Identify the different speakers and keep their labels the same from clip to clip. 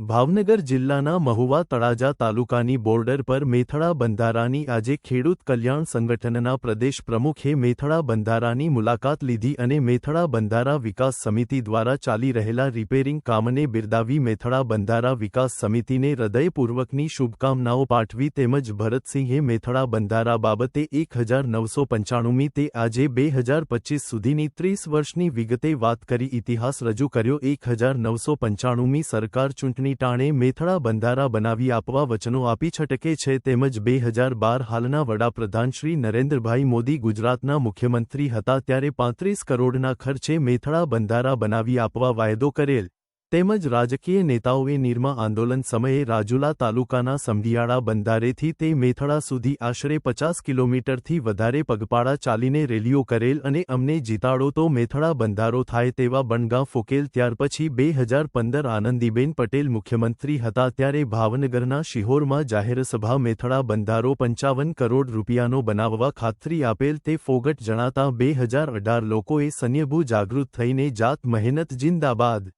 Speaker 1: ભાવનગર જિલ્લાના મહુવા તળાજા તાલુકાની બોર્ડર પર મેથડા બંધારાની આજે ખેડૂત કલ્યાણ સંગઠનના પ્રદેશ પ્રમુખે મેથડા બંધારાની મુલાકાત લીધી અને મેથડા બંધારા વિકાસ સમિતિ દ્વારા ચાલી રહેલા રિપેરિંગ કામને બિરદાવી મેથડા બંધારા વિકાસ સમિતિને હૃદયપૂર્વકની શુભકામનાઓ પાઠવી તેમજ ભરતસિંહે મેથડા બંધારા બાબતે 1995મી તે આજે 2025 સુધીની 30 વર્ષની વિગતે વાત કરી ઇતિહાસ રજૂ કર્યો। 1995મી સરકાર ચૂંટણી ટાણે મેથડા બંધારા બનાવી આપવા વચનો આપી છટકે છે તેમજ 2012 હાલના વડાપ્રધાન શ્રી નરેન્દ્રભાઈ મોદી ગુજરાતના મુખ્યમંત્રી હતા ત્યારે 35 કરોડના ખર્ચે મેથડા બંધારા બનાવી આપવા વાયદો કરેલ તેમજ રાજકીય નેતાઓએ નિર્મા આંદોલન સમયે રાજુલા તાલુકાના સમઢિયાળા બંધારેથી તે મેથડા સુધી આશરે 50 કિલોમીટરથી વધારે પગપાળા ચાલીને રેલીઓ કરેલ અને અમને જીતાડો તો મેથડા બંધારો થાય તેવા બણગા ફૂંકેલ। ત્યાર પછી 2015 આનંદીબેન પટેલ મુખ્યમંત્રી હતા ત્યારે ભાવનગરના શિહોરમાં જાહેરસભા મેથડા બંધારો 55 કરોડ રૂપિયાનો બનાવવા ખાતરી આપેલ તે ફોગટ જણાતા 2018 લોકોએ સન્યભૂ જાગૃત થઈને જાત મહેનત જિંદાબાદ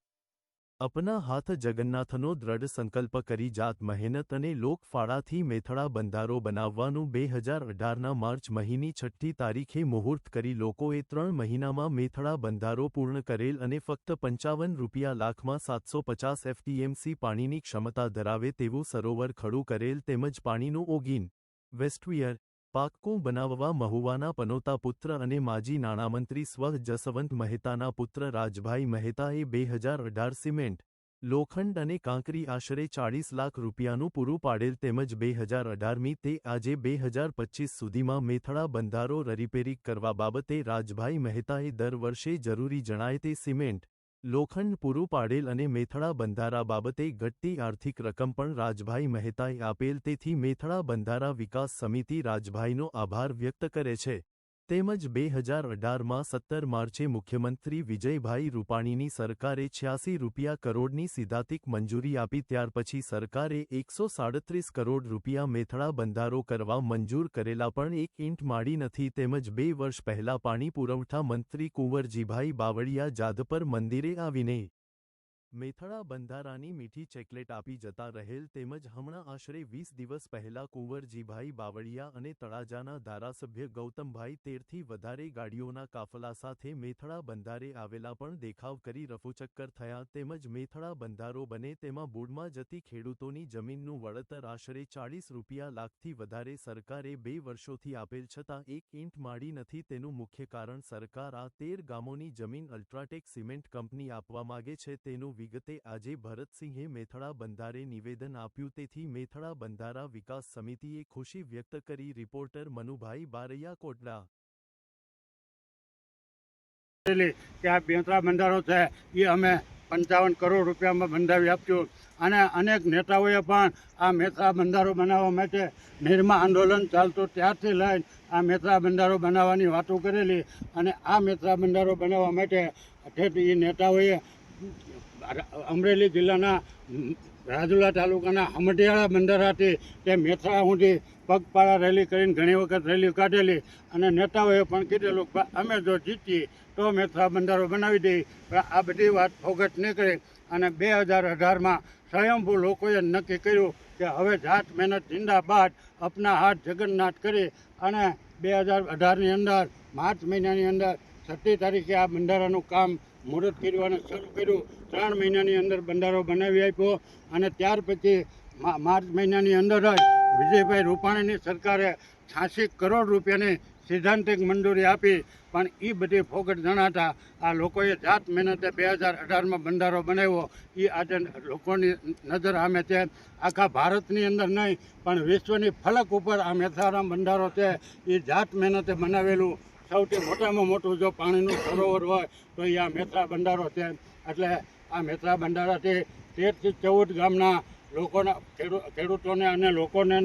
Speaker 1: अपना हाथ जगन्नाथनो दृढ़ संकल्प करी जात मेहनत अने लोकफाळाथी मेथड़ा बंधारो बनाववानुं 2018 मार्च महीनी 6 तारीखे मुहूर्त करी लोकोए 3 महीनामां मेथड़ा बंधारो पूर्ण करेल अने फक्त 55 रूपिया लाखमां 750 एफटीएमसी पाणीनी क्षमता धरावे तेवुं सरोवर खडुं करेल तेमज पाणीनुं ओगीन वेस्टवियर पाक्कું બનાવવા મહુવાના પનોતા પુત્ર અને માજી નાણામંત્રી સ્વ જસવંત મહેતાના પુત્ર રાજભાઈ મહેતાએ 2018 સિમેન્ટ લોખંડ અને કાંકરી આશરે 40 લાખ રૂપિયાનું પૂરું પાડેલ તેમજ 2018મી તે આજે 2025 સુધીમાં મેથડા બંધારો રિપેરિંગ કરવા બાબતે રાજભાઈ મહેતાએ દર વર્ષે જરૂરી જણાય તે સિમેન્ટ લોખંડ પૂરું પાડેલ અને મેથડા બંધારા બાબતે ઘટતી આર્થિક રકમ પણ રાજભાઈ મહેતાએ આપેલ તેથી મેથડા બંધારા વિકાસ સમિતિ રાજભાઈનો આભાર વ્યક્ત કરે છે તેમજ 2018માં 17 માર્ચે મુખ્યમંત્રી વિજયભાઈ રૂપાણીની સરકારે 86 કરોડની સિદ્ધાંતિક મંજૂરી આપી ત્યાર પછી સરકારે 137 કરોડ રૂપિયા મેથડા બંધારો કરવા મંજૂર કરેલા પણ 1 ઇંટ માડી નથી તેમજ 2 વર્ષ પહેલા પાણી પુરવઠા મંત્રી કુંવરજીભાઈ બાવળિયા જાદપર મંદિરે આવીને મેથડા બંધારાની મીઠી ચોકલેટ આપી જતા રહેલ તેમજ હમણાં આશરે 20 દિવસ પહેલા કુંવરજીભાઈ બાવળિયા અને તળાજાના ધારાસભ્ય ગૌતમભાઈ 13થી વધારે ગાડીઓના કાફલા સાથે મેથડા બંધારે આવેલા પણ દેખાવ કરી રફુચક્કર થયા તેમજ મેથડા બંધારો બને તેમાં બૂડમાં જતી ખેડૂતોની જમીનનું વળતર આશરે 40 રૂપિયા લાખથી વધારે સરકારે 2 વર્ષોથી આપેલ છતાં 1 ઇંટ માડી નથી તેનું મુખ્ય કારણ સરકાર આ 13 ગામોની જમીન અલ્ટ્રાટેક સિમેન્ટ કંપની આપવા માગે છે તેનું વિગતે આજે ભરતસિંહે મેથડા બંધારે નિવેદન આપ્યું તેથી મેથડા બંધારા વિકાસ સમિતિએ ખુશી વ્યક્ત કરી। રિપોર્ટર મનુભાઈ બારૈયા કોટડા।
Speaker 2: કે આ મેથડા બંધારો છે એ અમે 55 કરોડ રૂપિયામાં બંધાવી આપ્યું અને અનેક નેતાઓએ પણ આ મેથડા બંધારો બનાવવા માટે નિર્મા આંદોલન ચાલતું ત્યારથી લઈને આ મેથડા બંધારો બનાવવાની વાતો કરેલી અને આ મેથડા બંધારો બનાવવા માટે એ નેતાઓએ અમરેલી જિલ્લાના રાજુલા તાલુકાના સમઢિયાળા બંધારાથી તે મેથડા સુધી પગપાળા રેલી કરીને ઘણી વખત રેલી કાઢેલી અને નેતાઓએ પણ કીધેલું કે અમે જો જીતીએ તો મેથડા બંધારો બનાવી દઈએ પણ આ બધી વાત ફોગટ નીકળી અને 2018માં સ્વયંભૂ લોકોએ નક્કી કર્યું કે હવે જાત મહેનત જિંદાબાદ અપના હાથ જગન્નાથ કરી અને 2018ની અંદર માર્ચ મહિનાની અંદર 6 તારીખે આ બંધારાનું કામ મુહૂર્ત કર્યું અને શરૂ કર્યું 3 મહિનાની અંદર બંધારો બનાવી આપ્યો અને ત્યાર પછી માર્ચ મહિનાની અંદર જ વિજયભાઈ રૂપાણીની સરકારે 86 કરોડ રૂપિયાની સિદ્ધાંતિક મંજૂરી આપી પણ એ બધી ફોગટ જણાતા આ લોકોએ જાત મહેનતે 2018માં બંધારો બનાવ્યો એ આજે લોકોની નજર સામે છે। આખા ભારતની અંદર નહીં પણ વિશ્વની ફલક ઉપર આ મેથડા બંધારો છે એ જાત મહેનતે બનાવેલું સૌથી મોટામાં મોટું જો પાણીનું સરોવર હોય તો એ આ મેથડા બંધારો છે એટલે આ મેથડા બંધારાથી 13 થી 14 ગામના લોકોના ખેડૂતોને અને લોકોને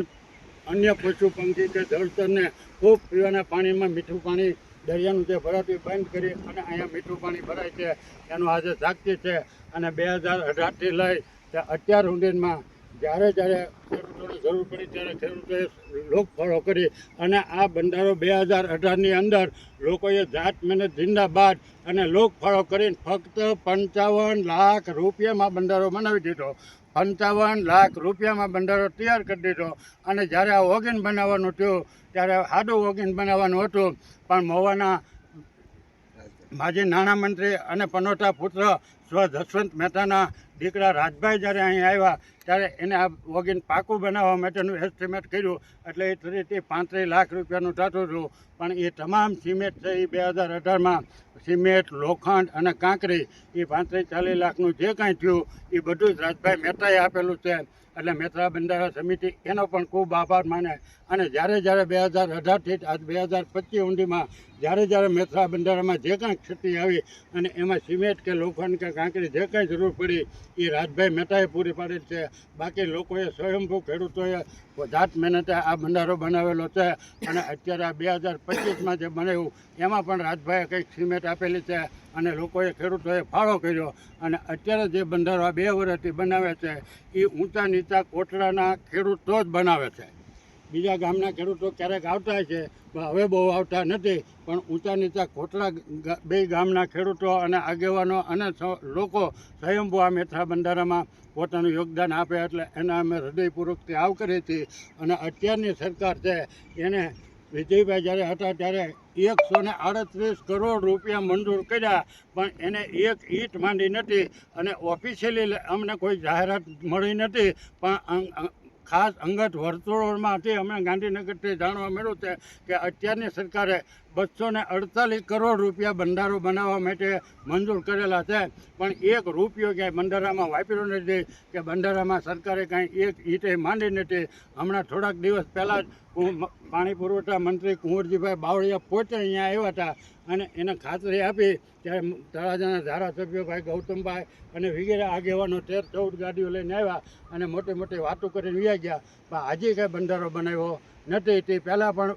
Speaker 2: અન્ય પશુ પંખી કે જળચરને ખૂબ પીવાના પાણીમાં મીઠું પાણી દરિયાનું જે ભરાતી બંધ કરી અને અહીંયા મીઠું પાણી ભરાય છે એનું આજે સાક્ષી છે અને 2018થી લઈ અત્યાર સુધીમાં જ્યારે ખેડૂતોને જરૂર પડી ત્યારે ખેડૂતોએ લોકફાળો કરી અને આ બંધારો 2018ની અંદર લોકોએ જાત મહેનત જિંદાબાદ અને લોકફાળો કરીને ફક્ત 55 લાખ રૂપિયામાં બંધારો બનાવી દીધો। 55 લાખ રૂપિયામાં બંધારો તૈયાર કરી દીધો. અને જ્યારે આ ઓગિન બનાવવાનું થયું ત્યારે સાદું ઓગિન બનાવવાનું હતું, પણ મહુવાના માજી નાણામંત્રી અને પનોતા પુત્ર સ્વ જસવંત મહેતાના દીકરા રાજભાઈ જ્યારે અહીં આવ્યા ત્યારે એને આ ઓગિન પાકું બનાવવા માટેનું એસ્ટિમેટ કર્યું, એટલે એ ફરીથી 35 લાખ રૂપિયાનું થતું હતું. પણ એ તમામ સિમેન્ટ છે એ 2018માં સિમેન્ટ, લોખંડ અને કાંકરી એ 35-40 લાખનું જે કાંઈ થયું એ બધું જ રાજભાઈ મહેતાએ આપેલું છે. એટલે મેથરા બંધારા સમિતિ એનો પણ ખૂબ આભાર માને. અને જ્યારે 2018થી આજ 2025 ઊંડીમાં જ્યારે મેથરા બંધારામાં જે કાંઈ ક્ષતિ આવી અને એમાં સિમેન્ટ કે લોખંડ કે કાંકરી જે કાંઈ જરૂર પડી એ રાજભાઈ મહેતાએ પૂરી પાડેલ છે. બાકી લોકોએ સ્વયંભૂ ખેડૂતોએ જાત મહેનતે આ બંધારો બનાવેલો છે. અને અત્યારે આ 2025માં જે બનાવ્યું એમાં પણ રાજભાઈએ કંઈક સિમેન્ટ આપેલી છે અને લોકોએ ખેડૂતોએ ફાળો કર્યો. અને અત્યારે જે બંધારો આ 2 વર્ષથી બનાવે છે એ ઊંચા નીચા કોટડાના ખેડૂતો જ બનાવે છે. બીજા ગામના ખેડૂતો ક્યારેક આવતા છે, પણ હવે બહુ આવતા નથી. પણ ઊંચા નીચા કોટડા 2 ગામના ખેડૂતો અને આગેવાનો અને લોકો સ્વયંભૂ આ મેથરા બંધારામાં પોતાનું યોગદાન આપે, એટલે એના અમે હૃદયપૂર્વકથી આવકારીએ છીએ. અને અત્યારની સરકાર છે એને વિજયભાઈ જ્યારે હતા ત્યારે 138 કરોડ રૂપિયા મંજૂર કર્યા, પણ એને એક ઈંટ માંડી નથી. અને ઓફિશિયલી અમને કોઈ જાહેરાત મળી નથી, પણ ખાસ અંગત વર્તુળોમાંથી અમે ગાંધીનગરથી જાણવા મળ્યું છે કે અત્યારની સરકારે 248 કરોડ રૂપિયા બંધારો બનાવવા માટે મંજૂર કરેલા છે. પણ એક રૂપિયો ક્યાંય બંધારામાં વાપર્યો નથી કે બંધારામાં સરકારે કાંઈ એક ઈંટે માંડી નથી. હમણાં થોડાક દિવસ પહેલાં જ પાણી પુરવઠા મંત્રી કુંવરજીભાઈ બાવળિયા પોતે અહીંયા આવ્યા હતા અને એને ખાતરી આપી. ત્યારે તળાજાના ધારાસભ્યો ભાઈ ગૌતમભાઈ અને વગેરે આગેવાનો 13-14 ગાડીઓ લઈને આવ્યા અને મોટી મોટી વાતો કરીને વ્યા ગયા. પણ આજે કાંઈ બંધારો બનાવ્યો નથી. તે પહેલાં પણ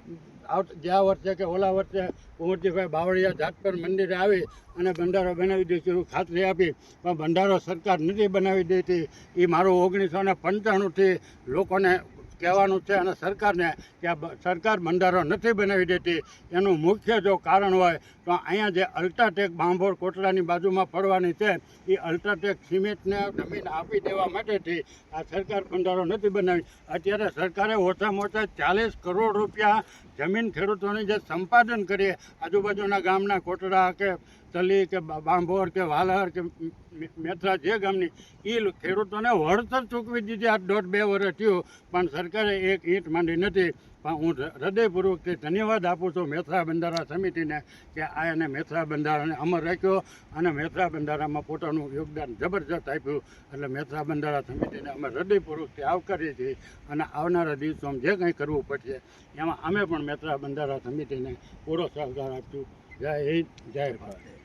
Speaker 2: ગયા વર્ષે કે ઓલા વર્ષે કુંવરજીભાઈ બાવળિયા જાતપર મંદિરે આવી અને બંધારો બનાવી દઈશું ખાતરી આપી, પણ બંધારો સરકાર નથી બનાવી દેતી. એ મારું 1995થી લોકોને કહેવાનું છે અને સરકારને કે આ સરકાર બંધારો નથી બનાવી દેતી. એનું મુખ્ય જો કારણ હોય તો અહીંયા જે અલ્ટ્રાટેક બાંભોર કોટડાની બાજુમાં પડવાની છે એ અલ્ટ્રાટેક સિમેન્ટને જમીન આપી દેવા માટેથી આ સરકાર બંધારો નથી બનાવી. અત્યારે સરકારે ઓછામાં ઓછા 40 કરોડ રૂપિયા જમીન ખેડૂતોની જે સંપાદન કરીએ આજુબાજુના ગામના કોટડા કે તલી કે બાંભોર કે વાલર કે મેથરા જે ગામની એ ખેડૂતોને વળતર ચૂકવી દીધી. આ 1.5-2 વર્ષ થયું પણ સરકારે એક ઈંટ માંડી નથી. પણ હું હૃદયપૂર્વકથી ધન્યવાદ આપું છું મેથરા બંધારા સમિતિને કે આ એને મેથરા બંધારાને અમર રાખ્યો અને મેથરા બંધારામાં પોતાનું યોગદાન જબરજસ્ત આપ્યું. એટલે મેથરા બંધારા સમિતિને અમે હૃદયપૂર્વકથી આવકારીએ છીએ. અને આવનારા દિવસોમાં જે કંઈ કરવું પડશે એમાં અમે પણ મેથરા બંધારા સમિતિને પૂરો સહકાર આપશું. જય હિન્દ, જય ભારત.